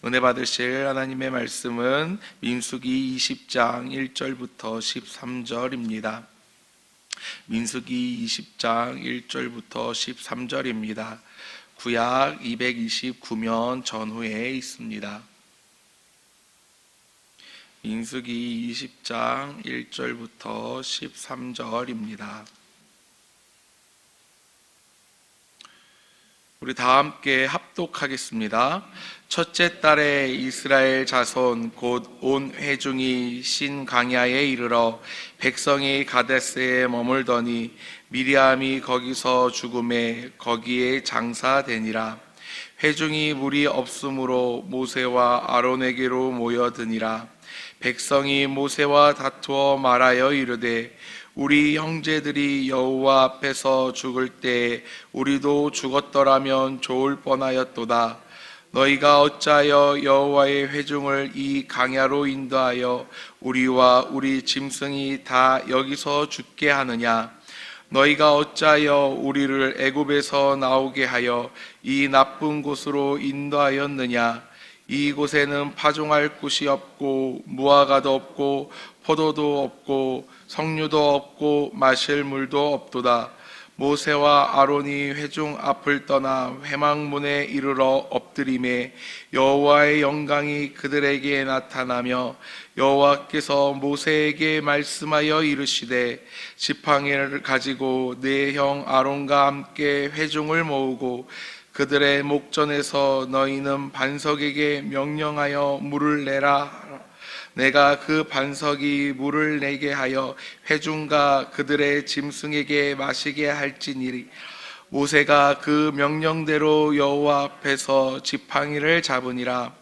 은혜 받으실 하나님의 말씀은 민수기 20장 1절부터 13절입니다. 민수기 20장 1절부터 13절입니다. 구약 229면 전후에 있습니다. 민수기 20장 1절부터 13절입니다. 우리 다 함께 합독하겠습니다. 첫째 달에 이스라엘 자손 곧 온 회중이 신 강야에 이르러 백성이 가데스에 머물더니 미리암이 거기서 죽음에 거기에 장사되니라. 회중이 물이 없으므로 모세와 아론에게로 모여드니라. 백성이 모세와 다투어 말하여 이르되 우리 형제들이 여호와 앞에서 죽을 때 우리도 죽었더라면 좋을 뻔하였도다. 너희가 어찌하여 여호와의 회중을 이 강야로 인도하여 우리와 우리 짐승이 다 여기서 죽게 하느냐? 너희가 어찌하여 우리를 애굽에서 나오게 하여 이 나쁜 곳으로 인도하였느냐? 이곳에는 파종할 곳이 없고 무화과도 없고 포도도 없고 석류도 없고 마실 물도 없도다. 모세와 아론이 회중 앞을 떠나 회막문에 이르러 엎드리매 여호와의 영광이 그들에게 나타나며 여호와께서 모세에게 말씀하여 이르시되 지팡이를 가지고 네 형 아론과 함께 회중을 모으고 그들의 목전에서 너희는 반석에게 명령하여 물을 내라. 내가 그 반석이 물을 내게 하여 회중과 그들의 짐승에게 마시게 할지니라. 모세가 그 명령대로 여호와 앞에서 지팡이를 잡으니라.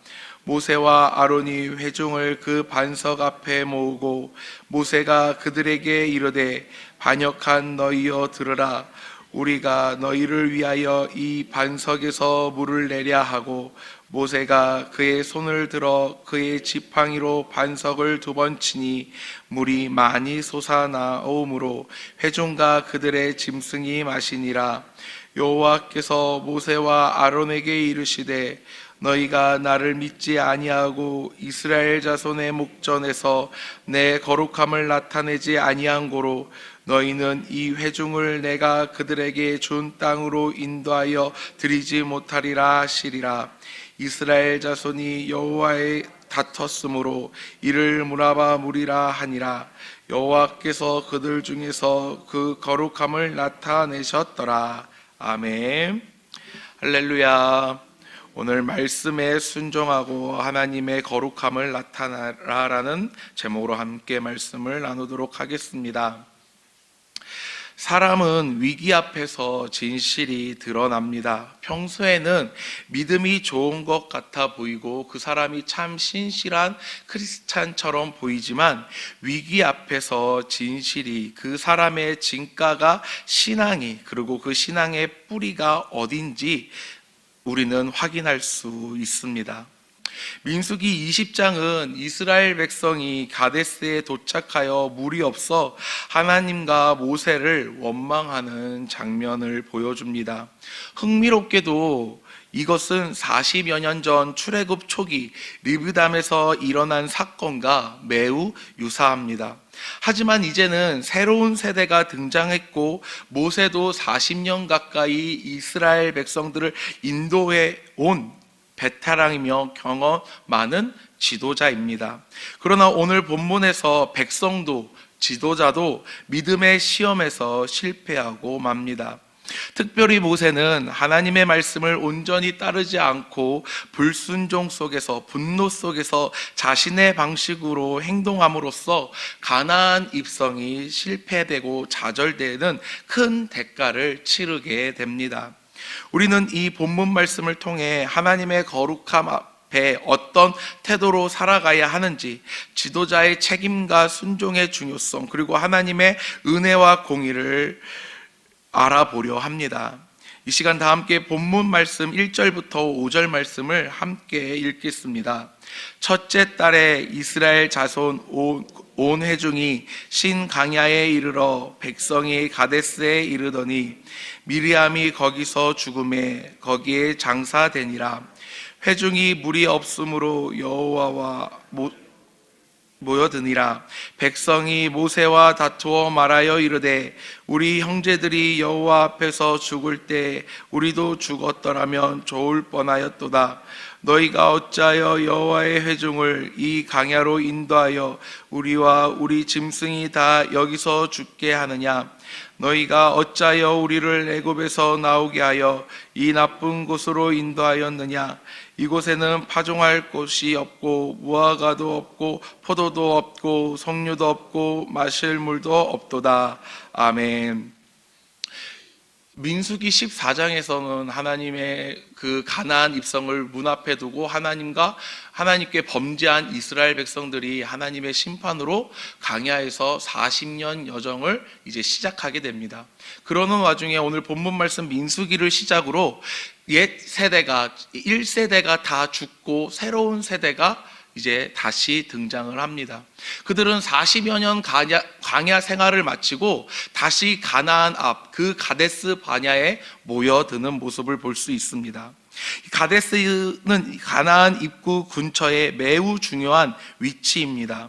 모세와 아론이 회중을 그 반석 앞에 모으고 모세가 그들에게 이르되 반역한 너희여 들으라. 우리가 너희를 위하여 이 반석에서 물을 내랴 하고 모세가 그의 손을 들어 그의 지팡이로 반석을 2번 치니 물이 많이 솟아나오므로 회중과 그들의 짐승이 마시니라. 여호와께서 모세와 아론에게 이르시되 너희가 나를 믿지 아니하고 이스라엘 자손의 목전에서 내 거룩함을 나타내지 아니한 고로 너희는 이 회중을 내가 그들에게 준 땅으로 인도하여 드리지 못하리라 하시리라. 이스라엘 자손이 여호와의 다퉜으므로 이를 무라바 무리라 하니라. 여호와께서 그들 중에서 그 거룩함을 나타내셨더라. 아멘. 할렐루야. 오늘 말씀에 순종하고 하나님의 거룩함을 나타내라라는 제목으로 함께 말씀을 나누도록 하겠습니다. 사람은 위기 앞에서 진실이 드러납니다. 평소에는 믿음이 좋은 것 같아 보이고 그 사람이 참 신실한 크리스찬처럼 보이지만 위기 앞에서 진실이, 그 사람의 진가가, 신앙이, 그리고 그 신앙의 뿌리가 어딘지 우리는 확인할 수 있습니다. 민수기 20장은 이스라엘 백성이 가데스에 도착하여 물이 없어 하나님과 모세를 원망하는 장면을 보여줍니다. 흥미롭게도 이것은 40여 년 전 출애굽 초기 리브담에서 일어난 사건과 매우 유사합니다. 하지만 이제는 새로운 세대가 등장했고 모세도 40년 가까이 이스라엘 백성들을 인도해 온 베테랑이며 경험 많은 지도자입니다. 그러나 오늘 본문에서 백성도 지도자도 믿음의 시험에서 실패하고 맙니다. 특별히 모세는 하나님의 말씀을 온전히 따르지 않고 불순종 속에서, 분노 속에서 자신의 방식으로 행동함으로써 가나안 입성이 실패되고 좌절되는 큰 대가를 치르게 됩니다. 우리는 이 본문 말씀을 통해 하나님의 거룩함 앞에 어떤 태도로 살아가야 하는지, 지도자의 책임과 순종의 중요성, 그리고 하나님의 은혜와 공의를 알아보려 합니다. 이 시간 다 함께 본문 말씀 1절부터 5절 말씀을 함께 읽겠습니다. 첫째 달에 이스라엘 자손 온 회중이 신 강야에 이르러 백성이 가데스에 이르더니 미리암이 거기서 죽음에 거기에 장사되니라. 회중이 물이 없으므로 여호와와 모여드니라. 백성이 모세와 다투어 말하여 이르되 우리 형제들이 여호와 앞에서 죽을 때 우리도 죽었더라면 좋을 뻔하였도다. 너희가 어찌하여 여호와의 회중을 이 강야로 인도하여 우리와 우리 짐승이 다 여기서 죽게 하느냐? 너희가 어찌하여 우리를 애굽에서 나오게 하여 이 나쁜 곳으로 인도하였느냐? 이곳에는 파종할 곳이 없고 무화과도 없고 포도도 없고 석류도 없고 마실 물도 없도다. 아멘. 민수기 14장에서는 하나님의 그 가나안 입성을 문 앞에 두고 하나님께 범죄한 이스라엘 백성들이 하나님의 심판으로 강야에서 40년 여정을 이제 시작하게 됩니다. 그러는 와중에 오늘 본문 말씀 민수기를 시작으로 옛 세대가 1세대가 다 죽고 새로운 세대가 이제 다시 등장을 합니다. 그들은 40여 년 광야 생활을 마치고 다시 가나안 앞 그 가데스 바냐에 모여드는 모습을 볼 수 있습니다. 가데스는 가나안 입구 근처에 매우 중요한 위치입니다.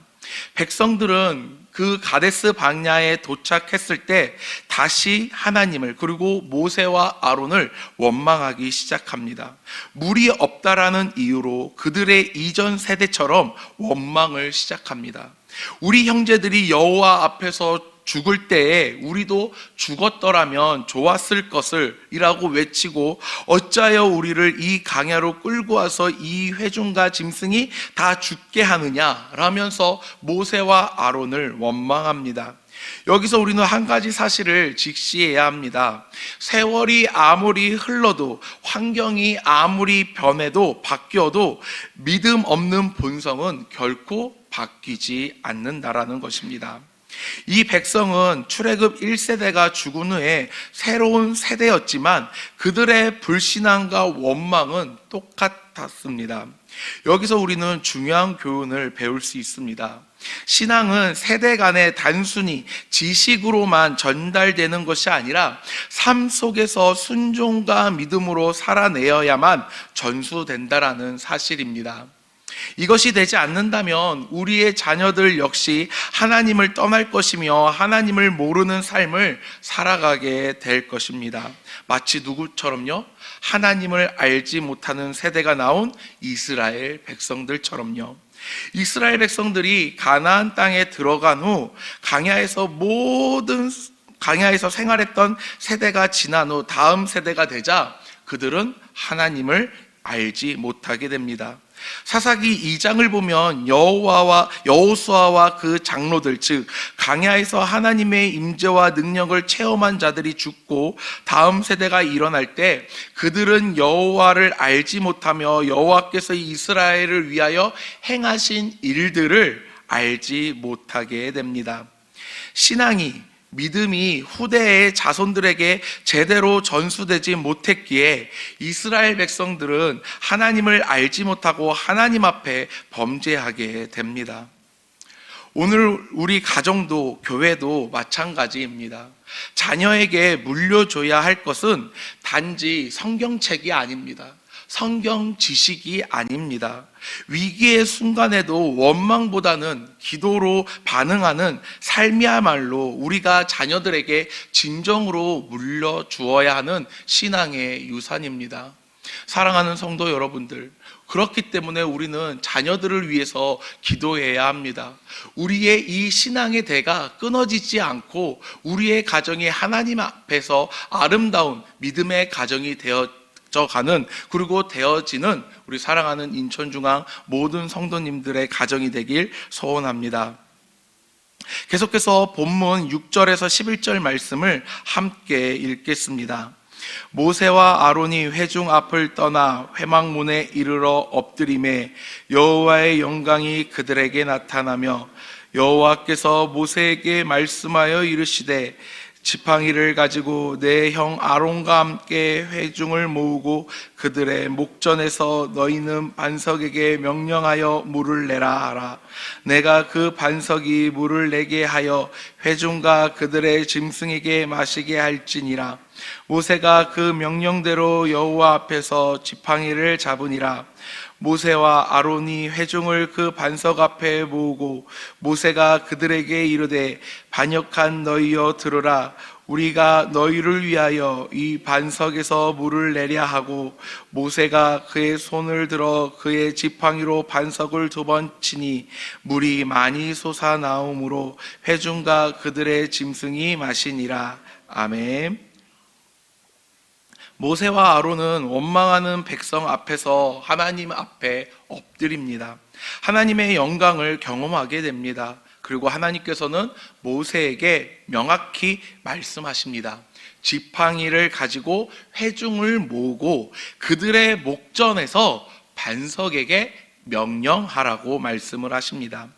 백성들은 그 가데스 바냐에 도착했을 때 다시 하나님을 그리고 모세와 아론을 원망하기 시작합니다. 물이 없다라는 이유로 그들의 이전 세대처럼 원망을 시작합니다. 우리 형제들이 여호와 앞에서 죽을 때에 우리도 죽었더라면 좋았을 것을 이라고 외치고 어찌하여 우리를 이 강야로 끌고 와서 이 회중과 짐승이 다 죽게 하느냐 라면서 모세와 아론을 원망합니다. 여기서 우리는 한 가지 사실을 직시해야 합니다. 세월이 아무리 흘러도 환경이 아무리 변해도 바뀌어도 믿음 없는 본성은 결코 바뀌지 않는다라는 것입니다. 이 백성은 출애굽 1세대가 죽은 후에 새로운 세대였지만 그들의 불신앙과 원망은 똑같았습니다. 여기서 우리는 중요한 교훈을 배울 수 있습니다. 신앙은 세대 간에 단순히 지식으로만 전달되는 것이 아니라 삶 속에서 순종과 믿음으로 살아내어야만 전수된다라는 사실입니다. 이것이 되지 않는다면 우리의 자녀들 역시 하나님을 떠날 것이며 하나님을 모르는 삶을 살아가게 될 것입니다. 마치 누구처럼요? 하나님을 알지 못하는 세대가 나온 이스라엘 백성들처럼요. 이스라엘 백성들이 가나안 땅에 들어간 후 강야에서 생활했던 세대가 지난 후 다음 세대가 되자 그들은 하나님을 알지 못하게 됩니다. 사사기 2장을 보면 여호수아와 그 장로들 즉 강야에서 하나님의 임재와 능력을 체험한 자들이 죽고 다음 세대가 일어날 때 그들은 여호와를 알지 못하며 여호와께서 이스라엘을 위하여 행하신 일들을 알지 못하게 됩니다. 믿음이 후대의 자손들에게 제대로 전수되지 못했기에 이스라엘 백성들은 하나님을 알지 못하고 하나님 앞에 범죄하게 됩니다. 오늘 우리 가정도 교회도 마찬가지입니다. 자녀에게 물려줘야 할 것은 단지 성경책이 아닙니다. 성경 지식이 아닙니다. 위기의 순간에도 원망보다는 기도로 반응하는 삶이야말로 우리가 자녀들에게 진정으로 물려주어야 하는 신앙의 유산입니다. 사랑하는 성도 여러분들, 그렇기 때문에 우리는 자녀들을 위해서 기도해야 합니다. 우리의 이 신앙의 대가 끊어지지 않고 우리의 가정이 하나님 앞에서 아름다운 믿음의 가정이 그리고 되어지는 우리 사랑하는 인천중앙 모든 성도님들의 가정이 되길 소원합니다. 계속해서 본문 6절에서 11절 말씀을 함께 읽겠습니다. 모세와 아론이 회중 앞을 떠나 회막문에 이르러 엎드림에 여호와의 영광이 그들에게 나타나며 여호와께서 모세에게 말씀하여 이르시되 지팡이를 가지고 내 형 아론과 함께 회중을 모으고 그들의 목전에서 너희는 반석에게 명령하여 물을 내라 하라. 내가 그 반석이 물을 내게 하여 회중과 그들의 짐승에게 마시게 할지니라. 모세가 그 명령대로 여호와 앞에서 지팡이를 잡으니라. 모세와 아론이 회중을 그 반석 앞에 모으고 모세가 그들에게 이르되 반역한 너희여 들으라. 우리가 너희를 위하여 이 반석에서 물을 내랴 하고 모세가 그의 손을 들어 그의 지팡이로 반석을 2번 치니 물이 많이 솟아나오므로 회중과 그들의 짐승이 마시니라. 아멘. 모세와 아론은 원망하는 백성 앞에서 하나님 앞에 엎드립니다. 하나님의 영광을 경험하게 됩니다. 그리고 하나님께서는 모세에게 명확히 말씀하십니다. 지팡이를 가지고 회중을 모으고 그들의 목전에서 반석에게 명령하라고 말씀을 하십니다.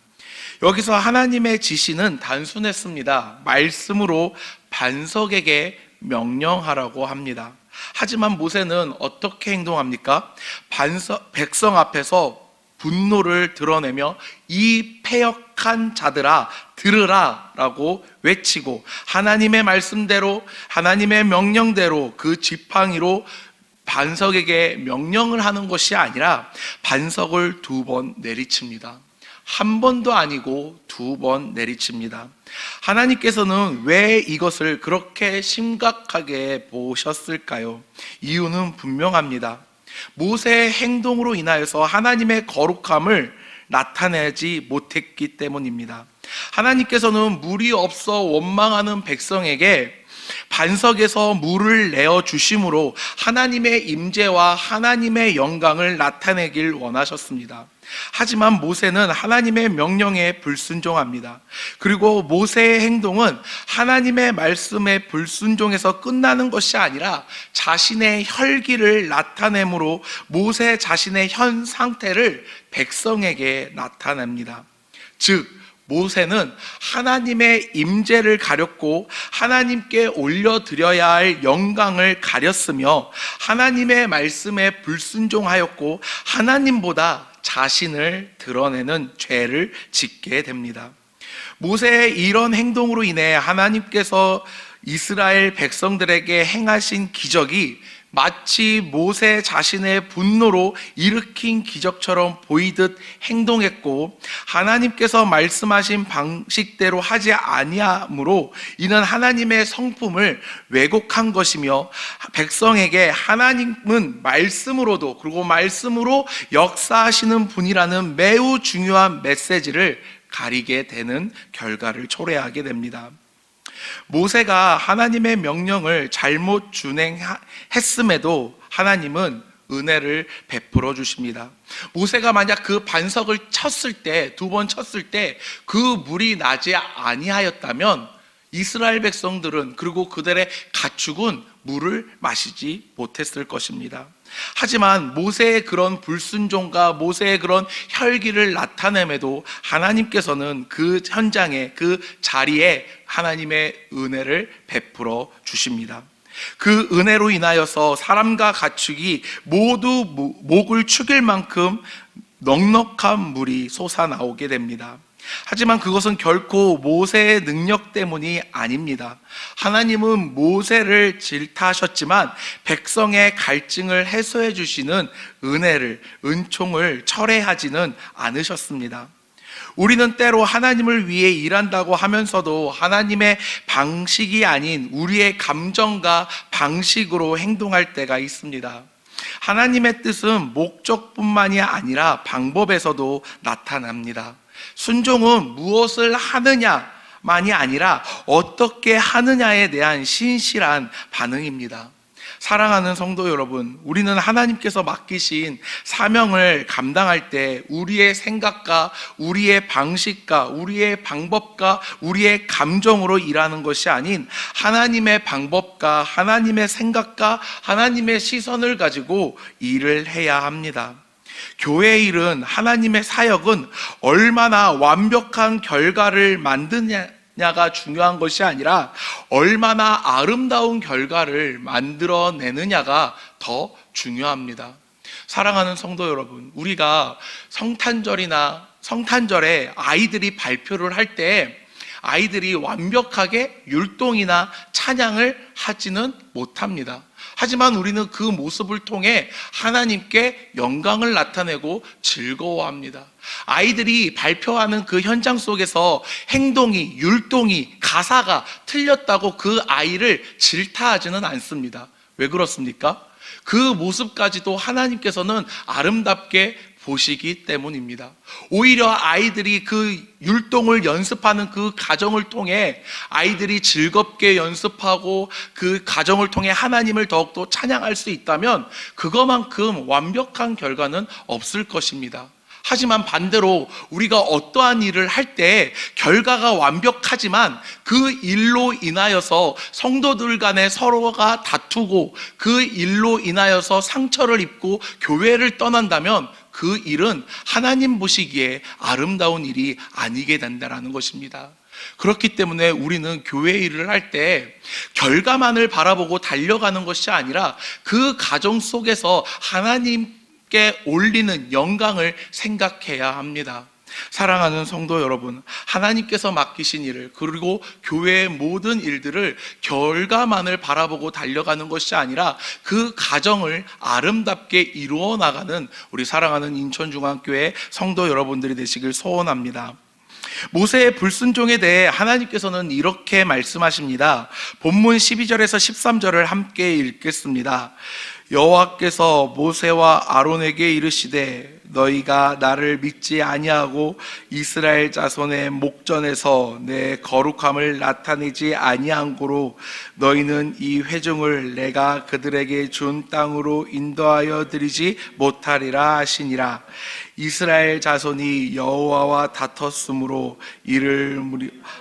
여기서 하나님의 지시는 단순했습니다. 말씀으로 반석에게 명령하라고 합니다. 하지만 모세는 어떻게 행동합니까? 백성 앞에서 분노를 드러내며 이 패역한 자들아 들으라 라고 외치고 하나님의 말씀대로 하나님의 명령대로 그 지팡이로 반석에게 명령을 하는 것이 아니라 반석을 2번 내리칩니다. 한 번도 아니고 2번 내리칩니다. 하나님께서는 왜 이것을 그렇게 심각하게 보셨을까요? 이유는 분명합니다. 모세의 행동으로 인하여서 하나님의 거룩함을 나타내지 못했기 때문입니다. 하나님께서는 물이 없어 원망하는 백성에게 반석에서 물을 내어 주심으로 하나님의 임재와 하나님의 영광을 나타내길 원하셨습니다. 하지만 모세는 하나님의 명령에 불순종합니다. 그리고 모세의 행동은 하나님의 말씀에 불순종해서 끝나는 것이 아니라 자신의 혈기를 나타내므로 모세 자신의 현 상태를 백성에게 나타냅니다. 즉 모세는 하나님의 임재를 가렸고 하나님께 올려드려야 할 영광을 가렸으며 하나님의 말씀에 불순종하였고 하나님보다 자신을 드러내는 죄를 짓게 됩니다. 모세의 이런 행동으로 인해 하나님께서 이스라엘 백성들에게 행하신 기적이 마치 모세 자신의 분노로 일으킨 기적처럼 보이듯 행동했고 하나님께서 말씀하신 방식대로 하지 아니함으로 이는 하나님의 성품을 왜곡한 것이며 백성에게 하나님은 말씀으로도 그리고 말씀으로 역사하시는 분이라는 매우 중요한 메시지를 가리게 되는 결과를 초래하게 됩니다. 모세가 하나님의 명령을 잘못 준행했음에도 하나님은 은혜를 베풀어 주십니다. 모세가 만약 그 반석을 쳤을 때, 2번 쳤을 때 그 물이 나지 아니하였다면 이스라엘 백성들은 그리고 그들의 가축은 물을 마시지 못했을 것입니다. 하지만 모세의 그런 불순종과 모세의 그런 혈기를 나타냄에도 하나님께서는 그 현장에 그 자리에 하나님의 은혜를 베풀어 주십니다. 그 은혜로 인하여서 사람과 가축이 모두 목을 축일 만큼 넉넉한 물이 솟아나오게 됩니다. 하지만 그것은 결코 모세의 능력 때문이 아닙니다. 하나님은 모세를 질타하셨지만 백성의 갈증을 해소해 주시는 은총을 철회하지는 않으셨습니다. 우리는 때로 하나님을 위해 일한다고 하면서도 하나님의 방식이 아닌 우리의 감정과 방식으로 행동할 때가 있습니다. 하나님의 뜻은 목적뿐만이 아니라 방법에서도 나타납니다. 순종은 무엇을 하느냐만이 아니라 어떻게 하느냐에 대한 신실한 반응입니다. 사랑하는 성도 여러분, 우리는 하나님께서 맡기신 사명을 감당할 때 우리의 생각과 우리의 방식과 우리의 방법과 우리의 감정으로 일하는 것이 아닌 하나님의 방법과 하나님의 생각과 하나님의 시선을 가지고 일을 해야 합니다. 교회의 일은, 하나님의 사역은 얼마나 완벽한 결과를 만드냐에 냐가 중요한 것이 아니라 얼마나 아름다운 결과를 만들어내느냐가 더 중요합니다. 사랑하는 성도 여러분, 우리가 성탄절에 아이들이 발표를 할 때 아이들이 완벽하게 율동이나 찬양을 하지는 못합니다. 하지만 우리는 그 모습을 통해 하나님께 영광을 나타내고 즐거워합니다. 아이들이 발표하는 그 현장 속에서 행동이, 율동이, 가사가 틀렸다고 그 아이를 질타하지는 않습니다. 왜 그렇습니까? 그 모습까지도 하나님께서는 아름답게 보시기 때문입니다. 오히려 아이들이 그 율동을 연습하는 그 과정을 통해 아이들이 즐겁게 연습하고 그 과정을 통해 하나님을 더욱더 찬양할 수 있다면 그것만큼 완벽한 결과는 없을 것입니다. 하지만 반대로 우리가 어떠한 일을 할 때 결과가 완벽하지만 그 일로 인하여서 성도들 간에 서로가 다투고 그 일로 인하여서 상처를 입고 교회를 떠난다면 그 일은 하나님 보시기에 아름다운 일이 아니게 된다는 것입니다. 그렇기 때문에 우리는 교회 일을 할 때 결과만을 바라보고 달려가는 것이 아니라 그 과정 속에서 하나님께 올리는 영광을 생각해야 합니다. 사랑하는 성도 여러분, 하나님께서 맡기신 일을, 그리고 교회의 모든 일들을 결과만을 바라보고 달려가는 것이 아니라 그 과정을 아름답게 이루어 나가는 우리 사랑하는 인천중앙교회 성도 여러분들이 되시길 소원합니다. 모세의 불순종에 대해 하나님께서는 이렇게 말씀하십니다. 본문 12절에서 13절을 함께 읽겠습니다. 여호와께서 모세와 아론에게 이르시되 너희가 나를 믿지 아니하고 이스라엘 자손의 목전에서 내 거룩함을 나타내지 아니한 고로 너희는 이 회중을 내가 그들에게 준 땅으로 인도하여 드리지 못하리라 하시니라. 이스라엘 자손이 여호와와 다퉜으므로 이를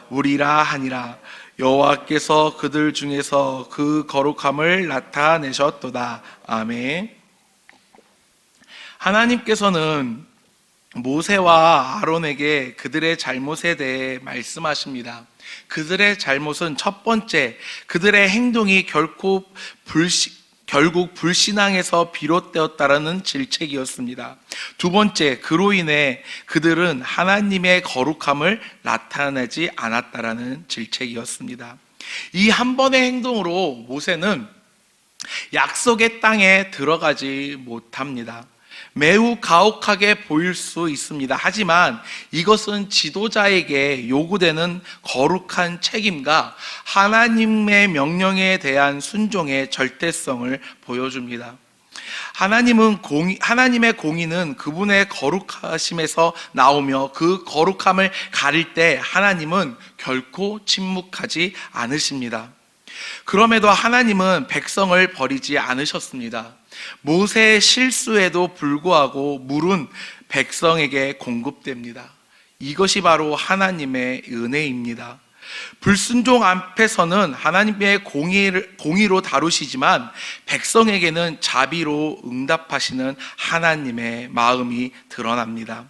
물이라 하니라. 여호와께서 그들 중에서 그 거룩함을 나타내셨도다. 아멘. 하나님께서는 모세와 아론에게 그들의 잘못에 대해 말씀하십니다. 그들의 잘못은 첫 번째, 그들의 행동이 결국 불신앙에서 비롯되었다라는 질책이었습니다. 두 번째, 그로 인해 그들은 하나님의 거룩함을 나타내지 않았다라는 질책이었습니다. 이 한 번의 행동으로 모세는 약속의 땅에 들어가지 못합니다. 매우 가혹하게 보일 수 있습니다. 하지만 이것은 지도자에게 요구되는 거룩한 책임과 하나님의 명령에 대한 순종의 절대성을 보여줍니다. 하나님의 공의는 그분의 거룩하심에서 나오며 그 거룩함을 가릴 때 하나님은 결코 침묵하지 않으십니다. 그럼에도 하나님은 백성을 버리지 않으셨습니다. 모세의 실수에도 불구하고 물은 백성에게 공급됩니다. 이것이 바로 하나님의 은혜입니다. 불순종 앞에서는 하나님의 공의로 다루시지만 백성에게는 자비로 응답하시는 하나님의 마음이 드러납니다.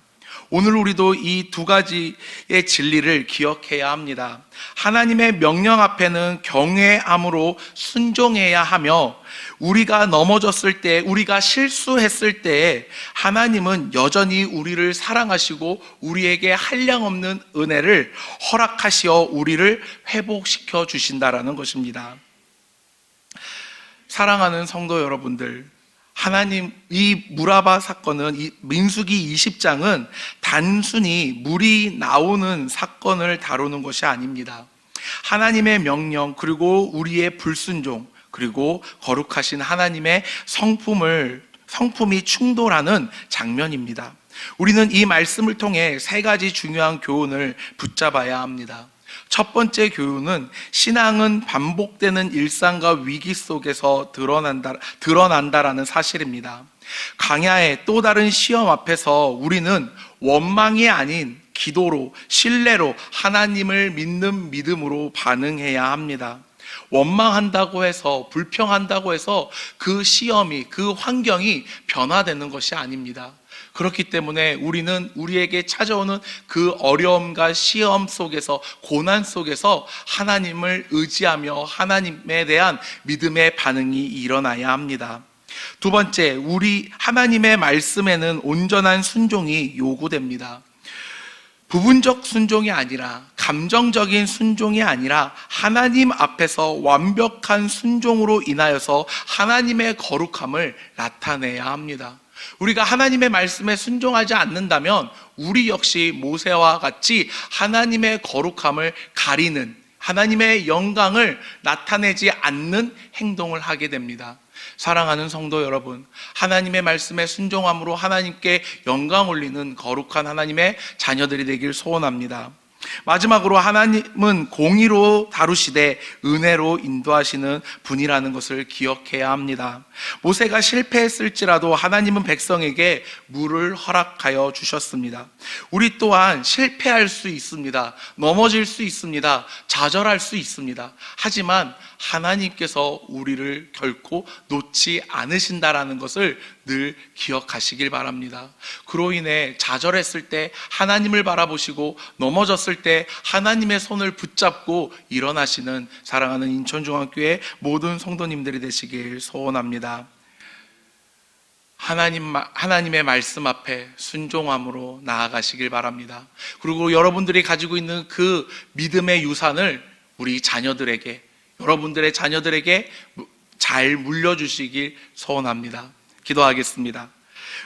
오늘 우리도 이 두 가지의 진리를 기억해야 합니다. 하나님의 명령 앞에는 경외함으로 순종해야 하며 우리가 넘어졌을 때, 우리가 실수했을 때 하나님은 여전히 우리를 사랑하시고 우리에게 한량없는 은혜를 허락하시어 우리를 회복시켜 주신다라는 것입니다. 사랑하는 성도 여러분들, 하나님, 이 무라바 사건은, 이 민수기 20장은 단순히 물이 나오는 사건을 다루는 것이 아닙니다. 하나님의 명령, 그리고 우리의 불순종, 그리고 거룩하신 하나님의 성품이 충돌하는 장면입니다. 우리는 이 말씀을 통해 세 가지 중요한 교훈을 붙잡아야 합니다. 첫 번째 교훈은 신앙은 반복되는 일상과 위기 속에서 드러난다라는 사실입니다. 광야의 또 다른 시험 앞에서 우리는 원망이 아닌 기도로, 신뢰로, 하나님을 믿는 믿음으로 반응해야 합니다. 원망한다고 해서, 불평한다고 해서 그 시험이, 그 환경이 변화되는 것이 아닙니다. 그렇기 때문에 우리는 우리에게 찾아오는 그 어려움과 시험 속에서, 고난 속에서 하나님을 의지하며 하나님에 대한 믿음의 반응이 일어나야 합니다. 두 번째, 우리 하나님의 말씀에는 온전한 순종이 요구됩니다. 부분적 순종이 아니라, 감정적인 순종이 아니라 하나님 앞에서 완벽한 순종으로 인하여서 하나님의 거룩함을 나타내야 합니다. 우리가 하나님의 말씀에 순종하지 않는다면 우리 역시 모세와 같이 하나님의 거룩함을 가리는, 하나님의 영광을 나타내지 않는 행동을 하게 됩니다. 사랑하는 성도 여러분, 하나님의 말씀에 순종함으로 하나님께 영광 올리는 거룩한 하나님의 자녀들이 되길 소원합니다. 마지막으로, 하나님은 공의로 다루시되 은혜로 인도하시는 분이라는 것을 기억해야 합니다. 모세가 실패했을지라도 하나님은 백성에게 물을 허락하여 주셨습니다. 우리 또한 실패할 수 있습니다. 넘어질 수 있습니다. 좌절할 수 있습니다. 하지만 하나님께서 우리를 결코 놓지 않으신다라는 것을 늘 기억하시길 바랍니다. 그로 인해 좌절했을 때 하나님을 바라보시고, 넘어졌을 때 하나님의 손을 붙잡고 일어나시는 사랑하는 인천중앙교회 모든 성도님들이 되시길 소원합니다. 하나님의 말씀 앞에 순종함으로 나아가시길 바랍니다. 그리고 여러분들이 가지고 있는 그 믿음의 유산을 우리 자녀들에게, 여러분들의 자녀들에게 잘 물려주시길 소원합니다. 기도하겠습니다.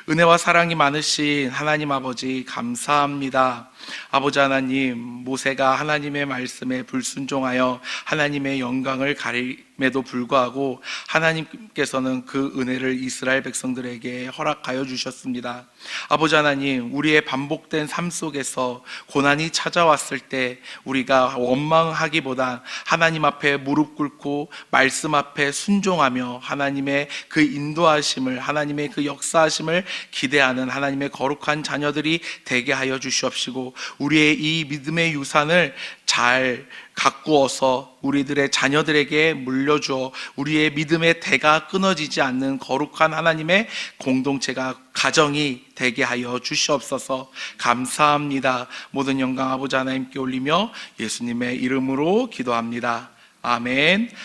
은혜와 사랑이 많으신 하나님 아버지, 감사합니다. 아버지 하나님, 모세가 하나님의 말씀에 불순종하여 하나님의 영광을 가림에도 불구하고 하나님께서는 그 은혜를 이스라엘 백성들에게 허락하여 주셨습니다. 아버지 하나님, 우리의 반복된 삶 속에서 고난이 찾아왔을 때 우리가 원망하기보다 하나님 앞에 무릎 꿇고 말씀 앞에 순종하며 하나님의 그 인도하심을, 하나님의 그 역사하심을 기대하는 하나님의 거룩한 자녀들이 되게 하여 주시옵시고, 우리의 이 믿음의 유산을 잘 가꾸어서 우리들의 자녀들에게 물려주어 우리의 믿음의 대가 끊어지지 않는 거룩한 하나님의 공동체가, 가정이 되게 하여 주시옵소서. 감사합니다. 모든 영광 아버지 하나님께 올리며 예수님의 이름으로 기도합니다. 아멘.